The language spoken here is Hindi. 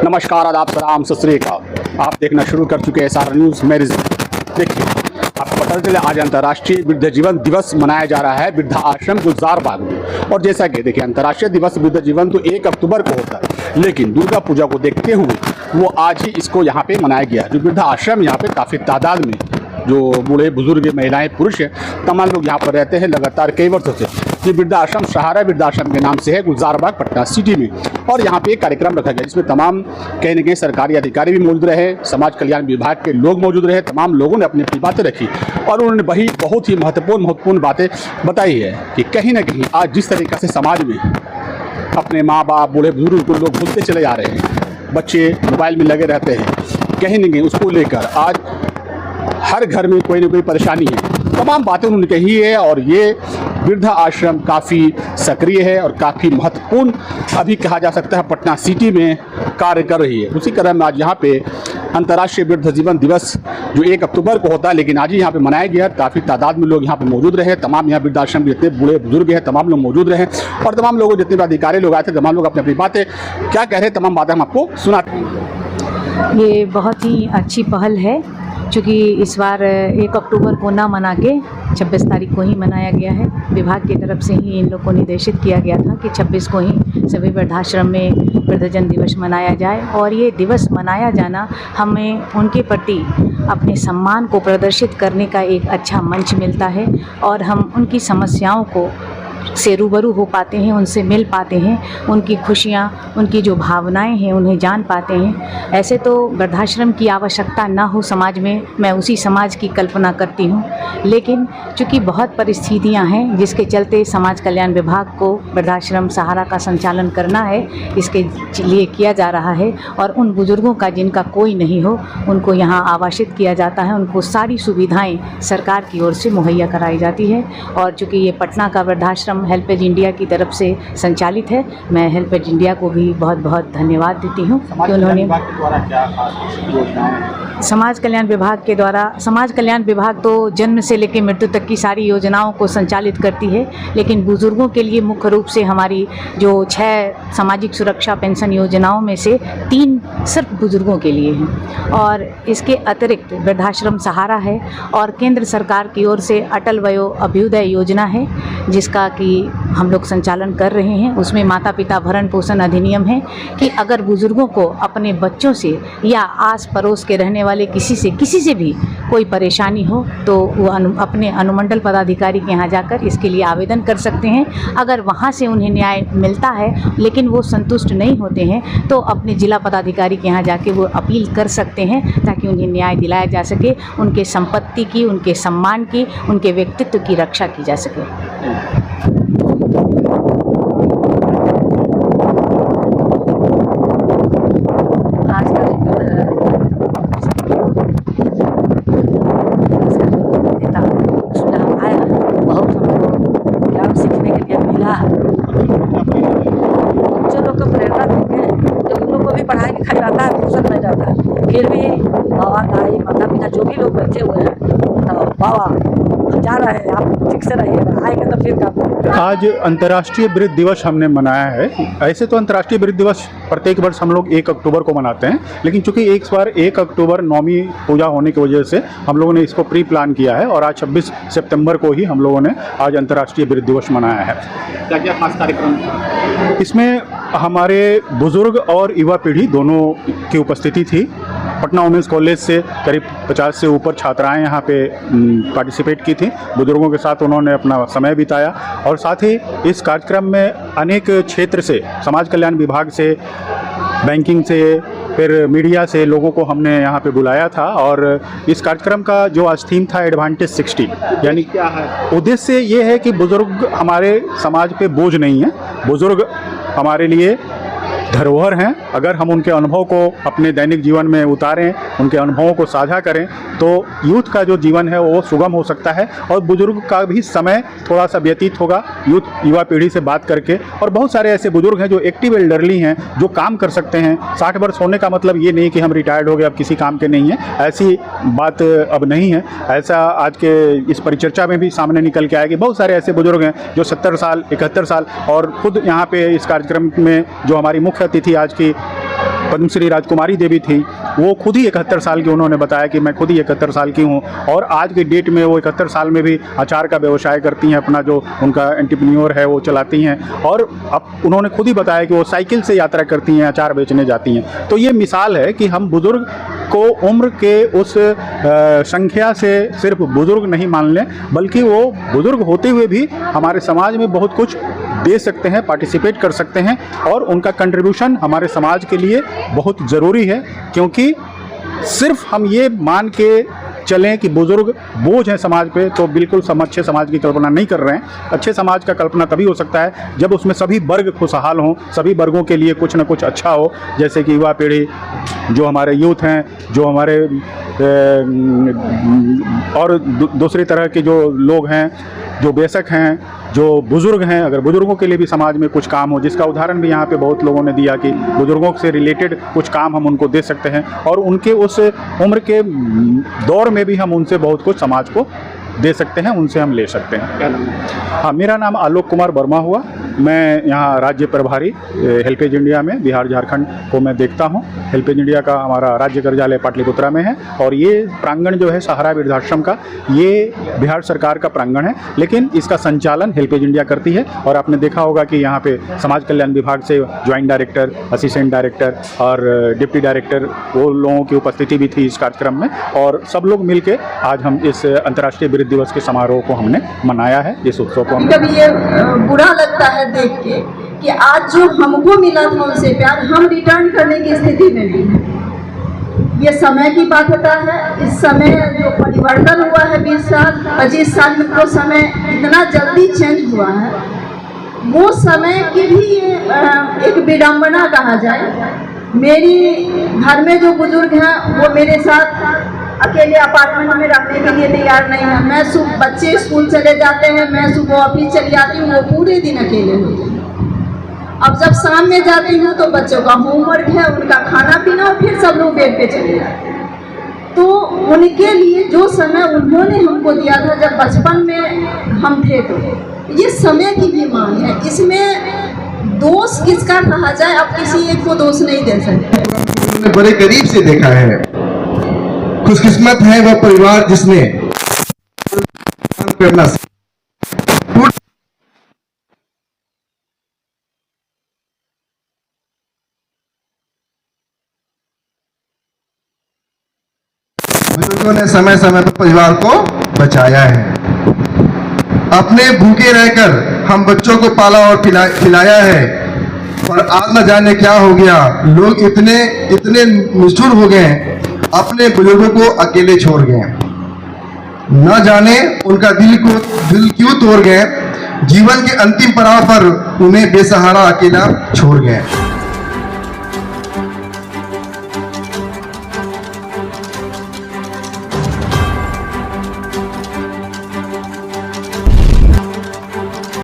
नमस्कार, आदाब, सलाम, सत श्री अकाल। आप देखना शुरू कर चुके हैं SR न्यूज़। मैं देखिए, आपको पता चले आज अंतर्राष्ट्रीय वृद्ध जीवन दिवस मनाया जा रहा है वृद्धा आश्रम गुलजार बाग में। और जैसा कि देखिए, अंतर्राष्ट्रीय दिवस वृद्ध जीवन तो 1 अक्टूबर को होता है, लेकिन दुर्गा पूजा को देखते हुए वो आज ही इसको यहाँ पे मनाया गया। जो वृद्धा आश्रम यहाँ पे काफ़ी तादाद में जो बूढ़े बुजुर्ग महिलाएं पुरुष हैं तमाम लोग यहाँ पर रहते हैं लगातार कई वर्षों से। ये वृद्धाश्रम सहारा वृद्धाश्रम के नाम से है गुलजार बाग पटना सिटी में। और यहाँ पे एक कार्यक्रम रखा गया जिसमें तमाम कहीं न कहीं सरकारी अधिकारी भी मौजूद रहे, समाज कल्याण विभाग के लोग मौजूद रहे। तमाम लोगों ने अपनी अपनी बातें रखी और उन्होंने वही बहुत ही महत्वपूर्ण बातें बताई है कि कहीं ना कहीं आज जिस तरीक़े से समाज में अपने माँ बाप बूढ़े बुजुर्ग को लोग भूलते चले जा रहे हैं, बच्चे मोबाइल में लगे रहते हैं, कहीं न कहीं उसको लेकर आज हर घर में कोई ना कोई परेशानी है। तमाम बातें उन्होंने कही है और ये वृद्धा आश्रम काफ़ी सक्रिय है और काफ़ी महत्वपूर्ण अभी कहा जा सकता है पटना सिटी में कार्य कर रही है। उसी क्रम में आज यहाँ पे अंतर्राष्ट्रीय वृद्ध जीवन दिवस जो 1 अक्टूबर को होता है, लेकिन आज ही यहाँ पे मनाया गया। काफ़ी तादाद में लोग यहाँ पे मौजूद रहे। तमाम यहाँ वृद्धाश्रम के जितने बूढ़े बुजुर्ग हैं तमाम लोग मौजूद रहे और तमाम लोगों जितने भी अधिकारी लोग आए थे तमाम लोग अपनी अपनी बातें क्या कह रहे हैं, तमाम बातें हम आपको सुनाते हैं। ये बहुत ही अच्छी पहल है, चूँकि इस बार 1 अक्टूबर को ना मना के 26 तारीख को ही मनाया गया है। विभाग की तरफ से ही इन लोग को निर्देशित किया गया था कि 26 को ही सभी वृद्धाश्रम में वृद्धजन दिवस मनाया जाए। और ये दिवस मनाया जाना हमें उनके प्रति अपने सम्मान को प्रदर्शित करने का एक अच्छा मंच मिलता है और हम उनकी समस्याओं को से रूबरू हो पाते हैं, उनसे मिल पाते हैं, उनकी खुशियाँ, उनकी जो भावनाएं हैं उन्हें जान पाते हैं। ऐसे तो वृद्धाश्रम की आवश्यकता ना हो समाज में, मैं उसी समाज की कल्पना करती हूँ, लेकिन चूँकि बहुत परिस्थितियाँ हैं जिसके चलते समाज कल्याण विभाग को वृद्धाश्रम सहारा का संचालन करना है, इसके लिए किया जा रहा है। और उन बुज़ुर्गों का जिनका कोई नहीं हो उनको यहाँ आवासित किया जाता है, उनको सारी सुविधाएँ सरकार की ओर से मुहैया कराई जाती है। और चूँकि ये पटना का वृद्धाश्रम हेल्पेज इंडिया की तरफ से संचालित है, मैं हेल्पेज इंडिया को भी बहुत बहुत धन्यवाद देती हूँ कि उन्होंने समाज कल्याण विभाग के द्वारा, समाज कल्याण विभाग तो जन्म से लेकर मृत्यु तक की सारी योजनाओं को संचालित करती है, लेकिन बुजुर्गों के लिए मुख्य रूप से हमारी जो 6 सामाजिक सुरक्षा पेंशन योजनाओं में से 3 सिर्फ बुजुर्गों के लिए हैं। और इसके अतिरिक्त वृद्धाश्रम सहारा है और केंद्र सरकार की ओर से अटल वयो अभ्युदय योजना है जिसका कि हम लोग संचालन कर रहे हैं। उसमें माता पिता भरण पोषण अधिनियम है कि अगर बुजुर्गों को अपने बच्चों से या आस पड़ोस के रहने वाले किसी से भी कोई परेशानी हो तो वो अपने अनुमंडल पदाधिकारी के यहाँ जाकर इसके लिए आवेदन कर सकते हैं। अगर वहाँ से उन्हें न्याय मिलता है लेकिन वो संतुष्ट नहीं होते हैं तो अपने जिला पदाधिकारी के यहाँ जाके वो अपील कर सकते हैं ताकि उन्हें न्याय दिलाया जा सके, उनके संपत्ति की, उनके सम्मान की, उनके व्यक्तित्व की रक्षा की जा सके। बच्चों लोग को प्रेरणा देंगे, जब उन लोग को भी पढ़ाई लिखाई आता है, फुर्सत मिल जाता है, फिर भी बाबा दाई माता पिता जो भी लोग बैठे हुए हैं तो बाबा जा रहे हैं, आप ठीक से रहिएगा, आएंगे तो फिर काम। आज अंतर्राष्ट्रीय वृद्ध दिवस हमने मनाया है। ऐसे तो अंतर्राष्ट्रीय वृद्ध दिवस प्रत्येक वर्ष हम लोग 1 अक्टूबर को मनाते हैं, लेकिन चूंकि एक बार 1 अक्टूबर नौमी पूजा होने की वजह से हम लोगों ने इसको प्री प्लान किया है और आज 26 सितंबर को ही हम लोगों ने आज अंतर्राष्ट्रीय वृद्ध दिवस मनाया है। क्या क्या खास कार्यक्रम? इसमें हमारे बुजुर्ग और युवा पीढ़ी दोनों की उपस्थिति थी। पटना वुमेंस कॉलेज से करीब 50 से ऊपर छात्राएं यहाँ पे पार्टिसिपेट की थी। बुजुर्गों के साथ उन्होंने अपना समय बिताया और साथ ही इस कार्यक्रम में अनेक क्षेत्र से, समाज कल्याण विभाग से, बैंकिंग से, फिर मीडिया से लोगों को हमने यहाँ पे बुलाया था। और इस कार्यक्रम का जो आज थीम था एडवांटेज 60, यानी क्या है उद्देश्य ये है कि बुजुर्ग हमारे समाज पे बोझ नहीं है, बुजुर्ग हमारे लिए धरोहर हैं। अगर हम उनके अनुभव को अपने दैनिक जीवन में उतारें, उनके अनुभवों को साझा करें तो यूथ का जो जीवन है वो सुगम हो सकता है और बुजुर्ग का भी समय थोड़ा सा व्यतीत होगा यूथ युवा पीढ़ी से बात करके। और बहुत सारे ऐसे बुजुर्ग हैं जो एक्टिव एल्डरली हैं, जो काम कर सकते हैं। 60 वर्ष होने का मतलब ये नहीं कि हम रिटायर्ड हो गए, अब किसी काम के नहीं है, ऐसी बात अब नहीं है। ऐसा आज के इस परिचर्चा में भी सामने निकल के आएगी। बहुत सारे ऐसे बुजुर्ग हैं जो 70 साल 71 साल और खुद यहाँ पे इस कार्यक्रम में जो हमारी मुख्य अतिथि आज की पद्मश्री राजकुमारी देवी थी, वो खुद ही 71 साल की, उन्होंने बताया कि मैं खुद ही 71 साल की हूँ और आज के डेट में वो 71 साल में भी अचार का व्यवसाय करती हैं, अपना जो उनका एंटरप्रेन्योर है वो चलाती हैं। और अब उन्होंने खुद ही बताया कि वो साइकिल से यात्रा करती हैं, अचार बेचने जाती हैं। तो ये मिसाल है कि हम बुज़ुर्ग को उम्र के उस संख्या से सिर्फ बुज़ुर्ग नहीं मान लें, बल्कि वो बुज़ुर्ग होते हुए भी हमारे समाज में बहुत कुछ दे सकते हैं, पार्टिसिपेट कर सकते हैं और उनका कंट्रीब्यूशन हमारे समाज के लिए बहुत ज़रूरी है। क्योंकि सिर्फ हम ये मान के चलें कि बुज़ुर्ग बोझ हैं समाज पे, तो बिल्कुल अच्छे समाज की कल्पना नहीं कर रहे हैं। अच्छे समाज का कल्पना तभी हो सकता है जब उसमें सभी वर्ग खुशहाल हों, सभी वर्गों के लिए कुछ ना कुछ अच्छा हो। जैसे कि युवा पीढ़ी, जो हमारे यूथ हैं, जो हमारे और दूसरी तरह के जो लोग हैं, जो बेशक हैं, जो बुज़ुर्ग हैं, अगर बुज़ुर्गों के लिए भी समाज में कुछ काम हो, जिसका उदाहरण भी यहाँ पे बहुत लोगों ने दिया कि बुज़ुर्गों से रिलेटेड कुछ काम हम उनको दे सकते हैं और उनके उस उम्र के दौर में भी हम उनसे बहुत कुछ समाज को दे सकते हैं, उनसे हम ले सकते हैं। क्या नाम है? हाँ, मेरा नाम आलोक कुमार वर्मा हुआ। मैं यहाँ राज्य प्रभारी हेल्पेज इंडिया में बिहार झारखंड को मैं देखता हूँ। हेल्पेज इंडिया का हमारा राज्य कार्यालय पाटलिपुत्रा में है और ये प्रांगण जो है सहारा वृद्धाश्रम का, ये बिहार सरकार का प्रांगण है, लेकिन इसका संचालन हेल्पेज इंडिया करती है। और आपने देखा होगा कि यहाँ पे समाज कल्याण विभाग से ज्वाइंट डायरेक्टर, असिस्टेंट डायरेक्टर और डिप्टी डायरेक्टर, वो लोगों की उपस्थिति भी थी इस कार्यक्रम में और सब लोग मिल के आज हम इस अंतर्राष्ट्रीय वृद्ध दिवस के समारोह को हमने मनाया है। इस उत्सव को हमने कभी ये बुरा लगता है देख के कि आज जो हमको मिला था उनसे प्यार, हम रिटर्न करने की स्थिति में नहीं है। ये समय की बात होता है। इस समय जो परिवर्तन हुआ है 20 साल 25 साल में, तो समय इतना जल्दी चेंज हुआ है, वो समय की भी एक विडंबना कहा जाए। मेरी घर में जो बुजुर्ग हैं वो मेरे साथ अकेले अपार्टमेंट में रहने के लिए तैयार नहीं है। मैं सुबह, बच्चे स्कूल चले जाते हैं, मैं सुबह ऑफिस चली जाती हूँ, वो पूरे दिन अकेले होते हैं। अब जब शाम में जाती हूँ तो बच्चों का होमवर्क है, उनका खाना पीना, और फिर सब लोग बेड पे चले जाते हैं। तो उनके लिए जो समय उन्होंने हमको दिया था जब बचपन में हम थे, तो ये समय की भी मांग है। इसमें दोष किसका कहा जाए, अब किसी एक को दोष नहीं दे सकते। बड़े करीब से देखा है। खुशकिस्मत है वह परिवार जिसने करना बुजुर्गों ने समय समय पर परिवार को बचाया है। अपने भूखे रहकर हम बच्चों को पाला और खिलाया है, पर आज न जाने क्या हो गया, लोग इतने निष्ठुर हो गए, अपने बुजुर्गों को अकेले छोड़ गए। न जाने उनका दिल क्यों तोड़ गए, जीवन के अंतिम पड़ाव पर उन्हें बेसहारा अकेला छोड़ गए।